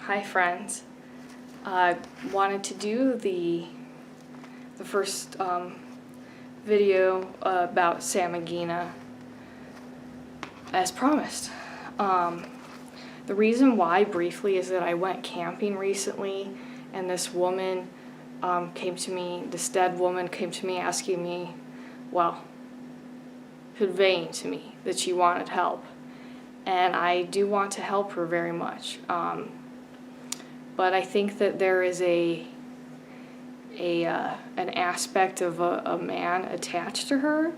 Hi friends. I wanted to do the first video about Samigina as promised. The reason why, briefly, is that I went camping recently and this woman came to me, this dead woman came to me asking me, well, conveying to me that she wanted help. And I do want to help her very much. But I think that there is an aspect of a man attached to her.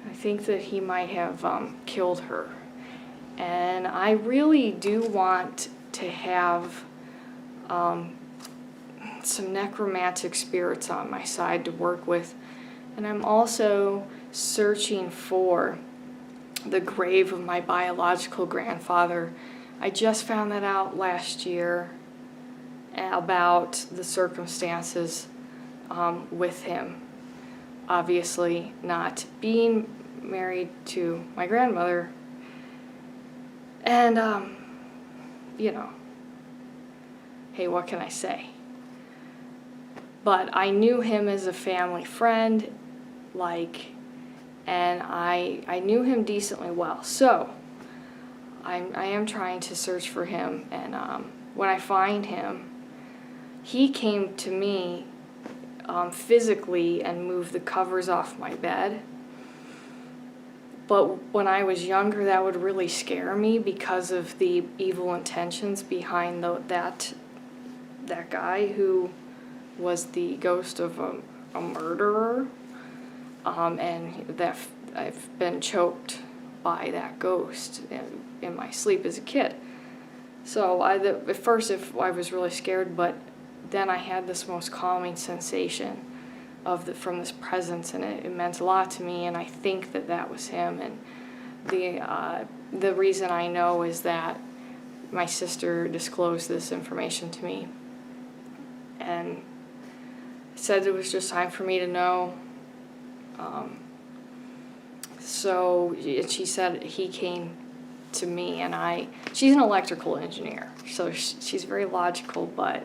I think that he might have killed her. And I really do want to have some necromantic spirits on my side to work with. And I'm also searching for the grave of my biological grandfather. I just found that out last year about the circumstances with him. Obviously not being married to my grandmother. And, you know, hey, what can I say? But I knew him as a family friend, and I knew him decently well. So I am trying to search for him, and when I find him, he came to me physically and moved the covers off my bed. But when I was younger, that would really scare me because of the evil intentions behind that guy who was the ghost of a murderer. And that I've been choked by that ghost in my sleep as a kid. So at first I was really scared, but then I had this most calming sensation from this presence, and it meant a lot to me, and I think that was him. And the reason I know is that my sister disclosed this information to me and said it was just time for me to know. So she said he came to me, and she's an electrical engineer, so she's very logical, but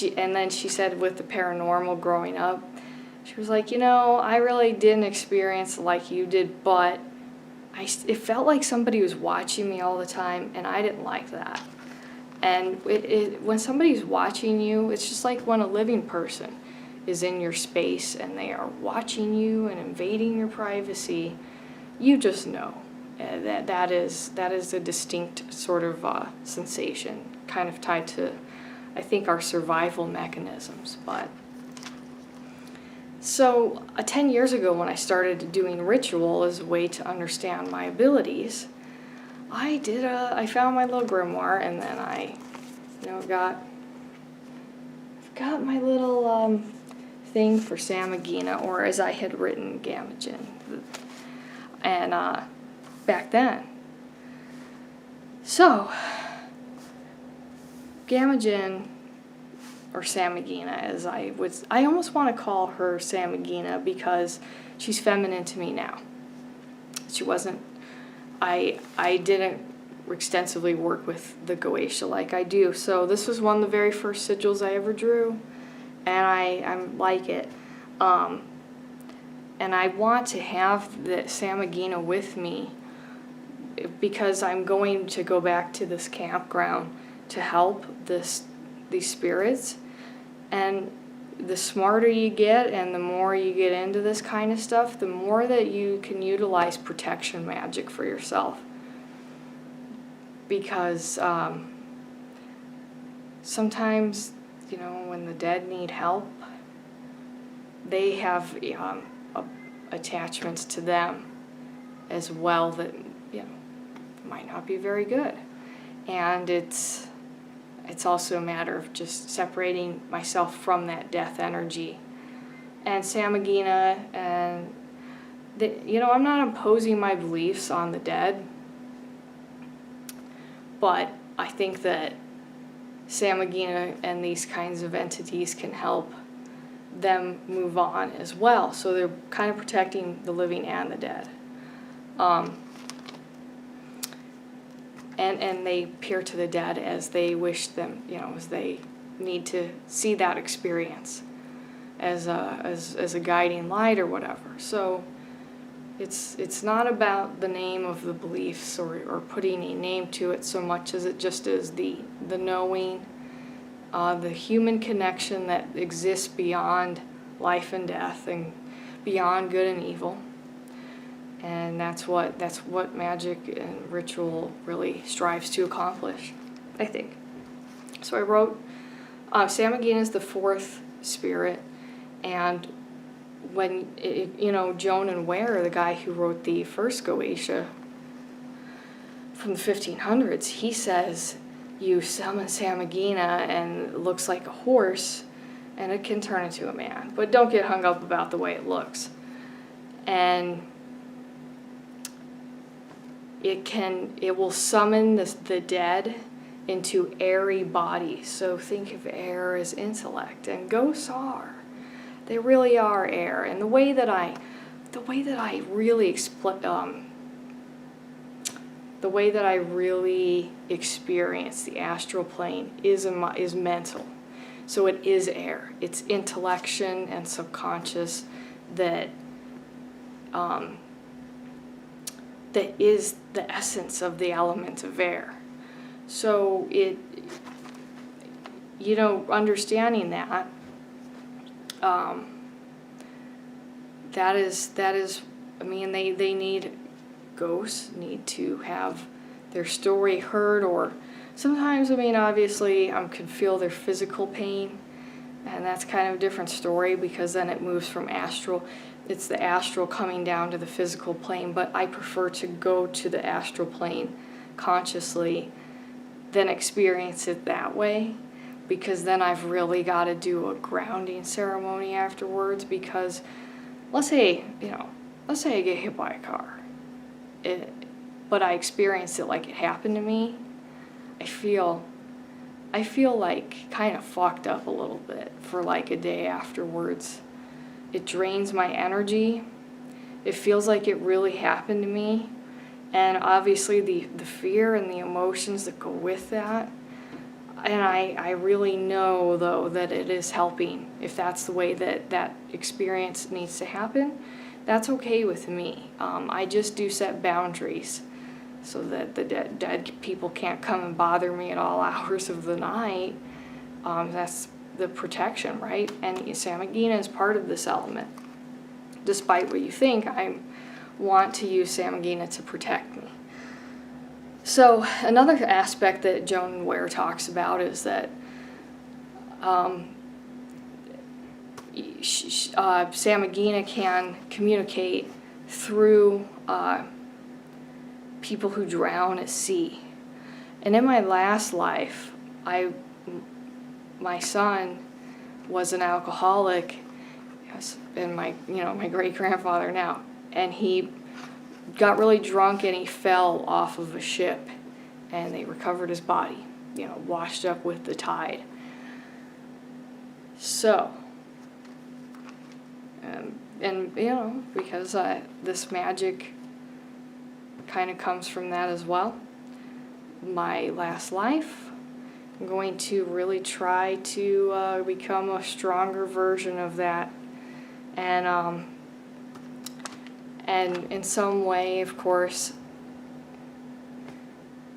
then she said with the paranormal growing up, she was like, I really didn't experience like you did, but it felt like somebody was watching me all the time, and I didn't like that. And when somebody's watching you, it's just like when a living person is in your space and they are watching you and invading your privacy, you just know. That is a distinct sort of sensation, kind of tied to, I think, our survival mechanisms. But so 10 years ago, when I started doing ritual as a way to understand my abilities, I found my little grimoire, and then I got my little thing for Samigina, or as I had written, Gamagin, and back then. So Gamagin, or Samigina, as I almost want to call her Samigina because she's feminine to me now. She wasn't. I didn't extensively work with the Goetia like I do, so this was one of the very first sigils I ever drew, and I like it. And I want to have the Samigina with me because I'm going to go back to this campground to help these spirits. And the smarter you get and the more you get into this kind of stuff, the more that you can utilize protection magic for yourself. Because sometimes, when the dead need help, they have attachments to them as well that might not be very good. And it's also a matter of just separating myself from that death energy. And Samigina, and I'm not imposing my beliefs on the dead, but I think that Samigina and these kinds of entities can help them move on as well. So they're kind of protecting the living and the dead. and they appear to the dead as they wish them, as they need to see that experience as a guiding light or whatever. So it's not about the name of the beliefs or putting a name to it so much as it just is the knowing, the human connection that exists beyond life and death and beyond good and evil. And that's what magic and ritual really strives to accomplish, I think. So I wrote, Samigina is the fourth spirit, and when, Joan and Ware, the guy who wrote the first Goetia from the 1500s, he says you summon Samigina and it looks like a horse, and it can turn into a man. But don't get hung up about the way it looks. And it will summon the dead into airy bodies. So think of air as intellect, and ghosts are. They really are air. And the way that I really experience the astral plane is mental. So it is air. It's intellection and subconscious that is the essence of the element of air. So understanding that, that is, ghosts need to have their story heard, or sometimes, obviously, can feel their physical pain, and that's kind of a different story because then it moves from astral. It's the astral coming down to the physical plane, but I prefer to go to the astral plane consciously than experience it that way, because then I've really got to do a grounding ceremony afterwards. Because let's say I get hit by a car, but I experience it like it happened to me. I feel like kind of fucked up a little bit for like a day afterwards. It drains my energy. It feels like it really happened to me. And obviously the fear and the emotions that go with that. And I really know, though, that it is helping. If that's the way that experience needs to happen, that's okay with me. I just do set boundaries so that the dead people can't come and bother me at all hours of the night. That's the protection, right? And Samigina is part of this element. Despite what you think, I want to use Samigina to protect me. So another aspect that Joan Ware talks about is that Samigina can communicate through people who drown at sea. And in my last life, my son was an alcoholic, and my great-grandfather now, and he got really drunk and he fell off of a ship, and they recovered his body, washed up with the tide. So, and because this magic kind of comes from that as well. My last life, I'm going to really try to become a stronger version of that, and in some way, of course,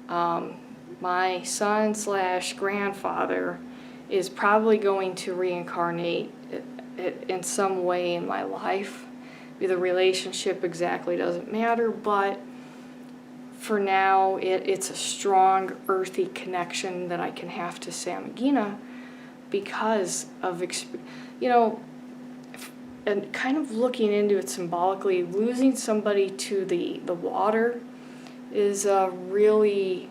my son/grandfather is probably going to reincarnate in some way in my life. The relationship exactly doesn't matter, but for now, it's a strong earthy connection that I can have to Samigina because of, and kind of looking into it symbolically, losing somebody to the water is really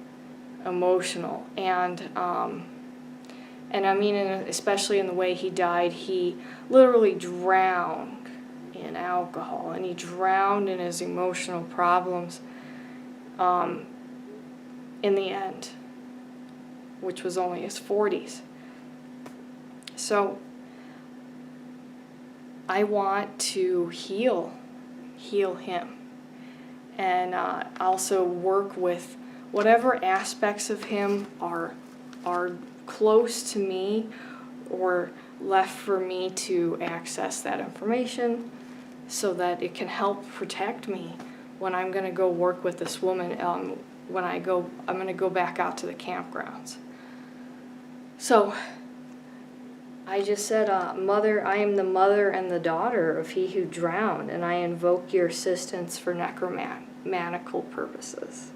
emotional. And especially in the way he died, he literally drowned in alcohol, and he drowned in his emotional problems in the end, which was only his 40s. So I want to heal him, and also work with whatever aspects of him are close to me or left for me to access that information so that it can help protect me when I'm going to go work with this woman I'm going to go back out to the campgrounds. So I just said, Mother, I am the mother and the daughter of he who drowned, and I invoke your assistance for necromantical purposes.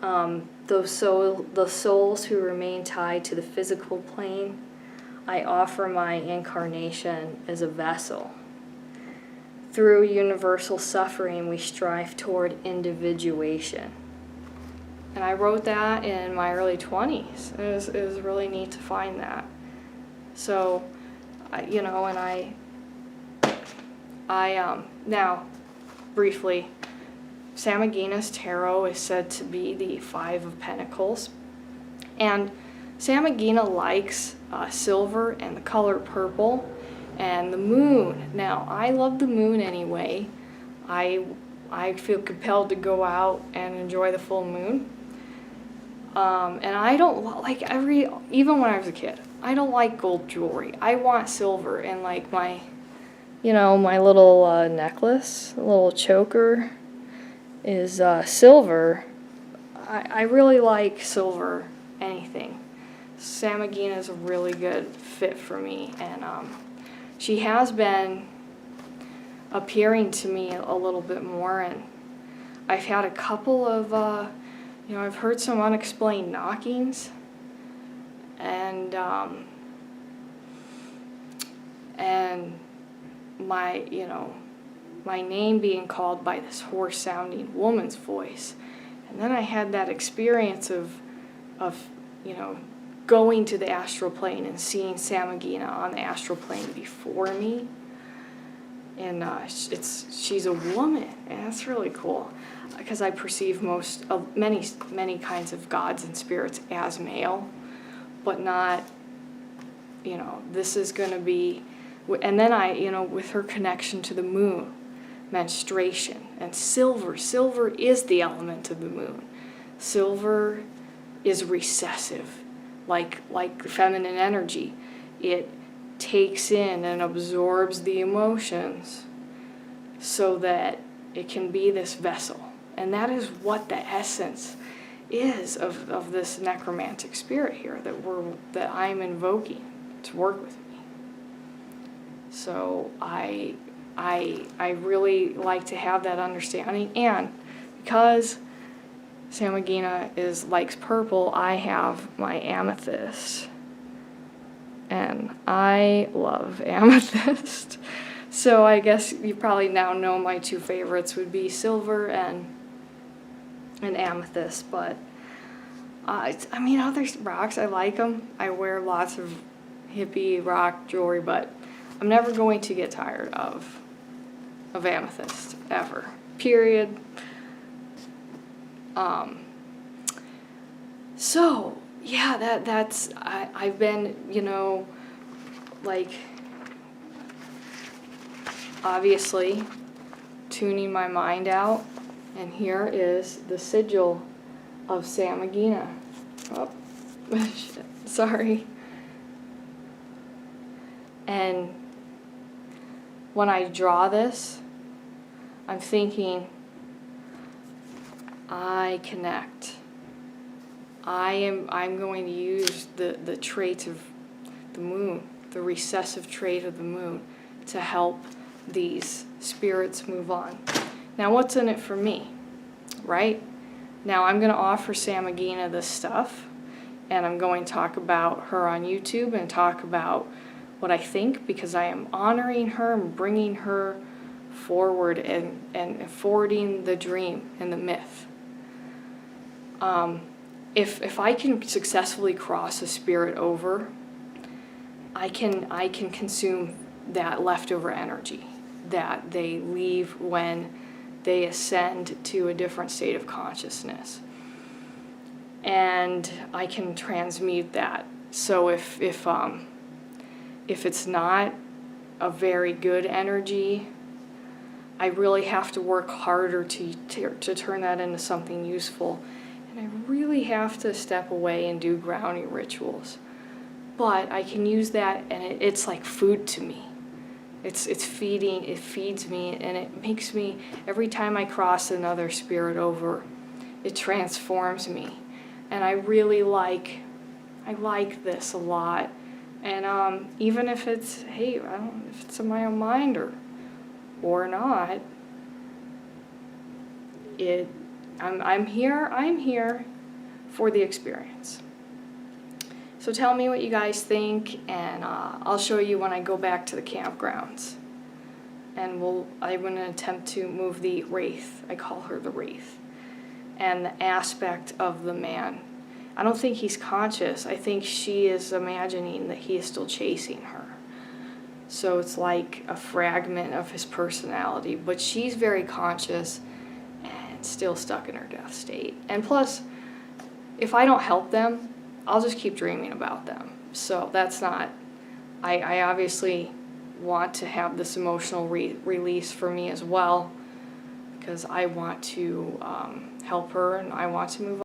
The souls who remain tied to the physical plane, I offer my incarnation as a vessel. Through universal suffering, we strive toward individuation. And I wrote that in my early 20s. It was really neat to find that. So, now, briefly, Samigina's tarot is said to be the Five of Pentacles. And Samigina likes silver and the color purple and the moon. Now, I love the moon anyway. I feel compelled to go out and enjoy the full moon. And I don't like even when I was a kid, I don't like gold jewelry. I want silver, and like my little necklace, a little choker is silver. I really like silver anything. Samigina is a really good fit for me, and she has been appearing to me a little bit more, and I've had a couple of I've heard some unexplained knockings, and my name being called by this hoarse-sounding woman's voice. And then I had that experience of going to the astral plane and seeing Samigina on the astral plane before me. And she's a woman, and that's really cool, because I perceive many kinds of gods and spirits as male, but not, this is going to be, and then with her connection to the moon, menstruation, and silver is the element of the moon. Silver is recessive, like feminine energy. It takes in and absorbs the emotions so that it can be this vessel. And that is what the essence is of this necromantic spirit here that I'm invoking to work with me. So I really like to have that understanding, and because Samigina likes purple, I have my amethyst. And I love amethyst. So I guess you probably now know my two favorites would be silver and amethyst. But, other rocks, I like them. I wear lots of hippie rock jewelry, but I'm never going to get tired of amethyst, ever. Period. So, yeah, that's, I've been, obviously tuning my mind out, and here is the sigil of Samigina. Oh, shit, sorry. And when I draw this, I'm thinking, I connect. I'm going to use the traits of the moon, the recessive trait of the moon, to help these spirits move on. Now, what's in it for me, right? Now, I'm going to offer Samigina this stuff, and I'm going to talk about her on YouTube and talk about what I think, because I am honoring her and bringing her forward and forwarding the dream and the myth. If I can successfully cross a spirit over, I can consume that leftover energy that they leave when they ascend to a different state of consciousness, and I can transmute that. So if it's not a very good energy, I really have to work harder to turn that into something useful. And I really have to step away and do grounding rituals. But I can use that, and it's like food to me. It feeds me, and it makes me, every time I cross another spirit over, it transforms me. And I really like this a lot. And even if it's, hey, I don't know if it's in my own mind or not, I'm here for the experience. So tell me what you guys think, and I'll show you when I go back to the campgrounds. And I'm going to attempt to move the Wraith. I call her the Wraith. And the aspect of the man. I don't think he's conscious. I think she is imagining that he is still chasing her. So it's like a fragment of his personality. But she's very conscious and still stuck in her death state. And plus, if I don't help them, I'll just keep dreaming about them. So that's not, I obviously want to have this emotional release for me as well, because I want to help her and I want to move on.